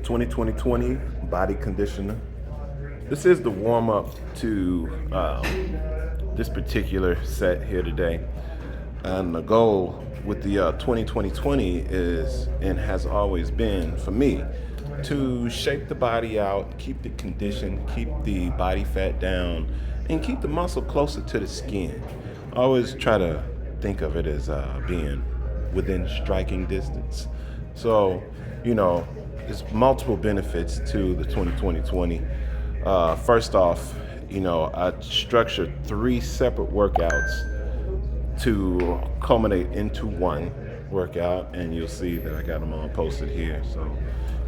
2020 body conditioner. This is the warm up to this particular set here today. And the goal with the 2020 is and has always been for me to shape the body out, keep the condition, keep the body fat down, and keep the muscle closer to the skin. I always try to think of it as being within striking distance. So, there's multiple benefits to the 2020. First off, I structured 3 separate workouts to culminate into one workout, and you'll see that I got them all posted here. So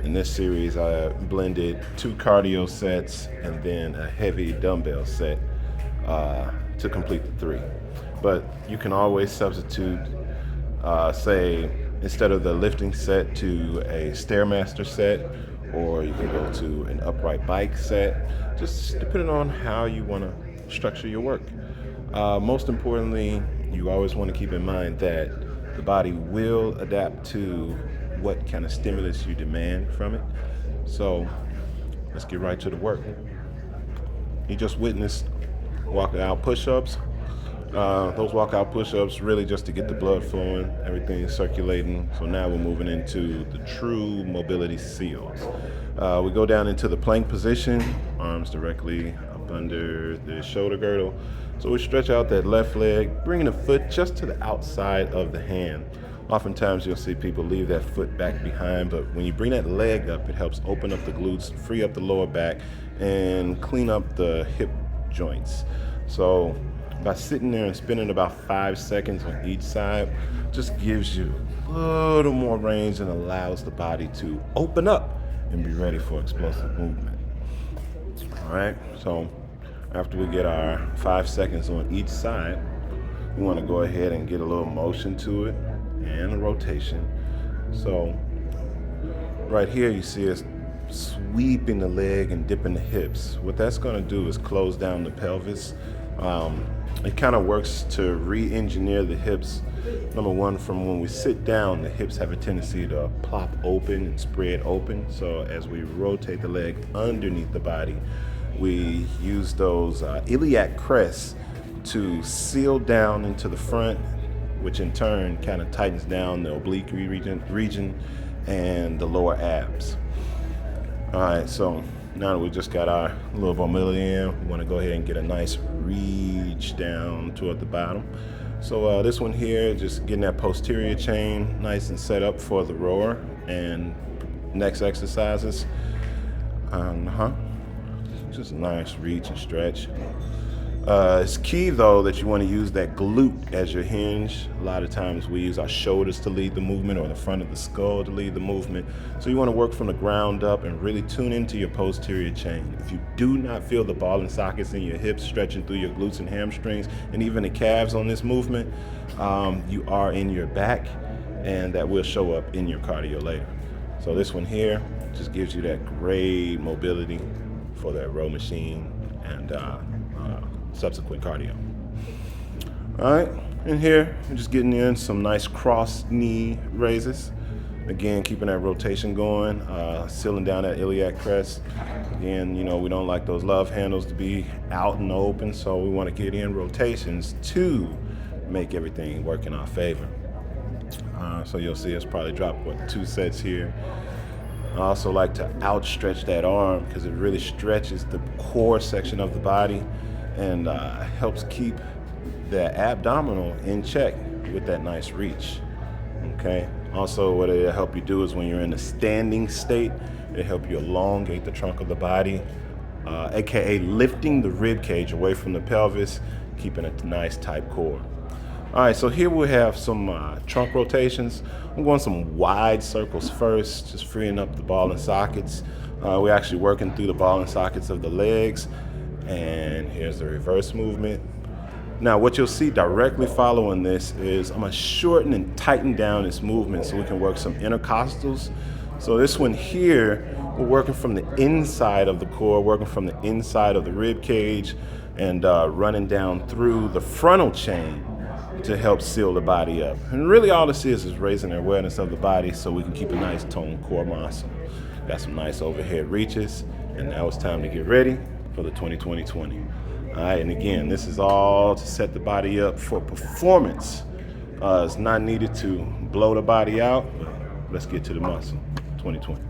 in this series, I blended 2 cardio sets and then a heavy dumbbell set to complete the 3. But you can always substitute, say, instead of the lifting set to a Stairmaster set, or you can go to an upright bike set, just depending on how you want to structure your work. Most importantly, you always want to keep in mind that the body will adapt to what kind of stimulus you demand from it. So let's get right to the work. You just witnessed walkout push-ups. Those walkout push-ups really just to get the blood flowing, everything circulating. So now we're moving into the true mobility seals. We go down into the plank position, arms directly up under the shoulder girdle. So we stretch out that left leg, bringing the foot just to the outside of the hand. Oftentimes you'll see people leave that foot back behind, but when you bring that leg up, it helps open up the glutes, free up the lower back, and clean up the hip joints. So by sitting there and spending about 5 seconds on each side, just gives you a little more range and allows the body to open up and be ready for explosive movement. All right, so after we get our 5 seconds on each side, we want to go ahead and get a little motion to it and a rotation. So right here you see us sweeping the leg and dipping the hips. What that's going to do is close down the pelvis. It kind of works to re-engineer the hips. Number one, from when we sit down, the hips have a tendency to plop open and spread open. So as we rotate the leg underneath the body, we use those iliac crests to seal down into the front, which in turn kind of tightens down the oblique region and the lower abs. All right, so now that we just got our little mobility in, we want to go ahead and get a nice reach down toward the bottom. So this one here, just getting that posterior chain nice and set up for the rower and next exercises. Just a nice reach and stretch. It's key though that you want to use that glute as your hinge. A lot of times we use our shoulders to lead the movement or the front of the skull to lead the movement. So you want to work from the ground up and really tune into your posterior chain. If you do not feel the ball and sockets in your hips stretching through your glutes and hamstrings and even the calves on this movement, you are in your back, and that will show up in your cardio later. So this one here just gives you that great mobility for that row machine and subsequent cardio. All right, in here, we're just getting in some nice cross knee raises. Again, keeping that rotation going, sealing down that iliac crest. Again, we don't like those love handles to be out and open, so we want to get in rotations to make everything work in our favor. So you'll see us probably drop, 2 sets here. I also like to outstretch that arm because it really stretches the core section of the body and helps keep the abdominal in check with that nice reach. Okay. Also, what it'll help you do is when you're in a standing state, it'll help you elongate the trunk of the body, aka lifting the rib cage away from the pelvis, keeping a nice tight core. All right, so here we have some trunk rotations. I'm going some wide circles first, just freeing up the ball and sockets. We're actually working through the ball and sockets of the legs. And here's the reverse movement. Now, what you'll see directly following this is I'm gonna shorten and tighten down this movement so we can work some intercostals. So this one here, we're working from the inside of the core, working from the inside of the rib cage, and running down through the frontal chain to help seal the body up. And really all this is raising the awareness of the body so we can keep a nice toned core muscle. Got some nice overhead reaches, and now it's time to get ready for the 2020. All right, and again, this is all to set the body up for performance. It's not needed to blow the body out, but let's get to the muscle. 2020.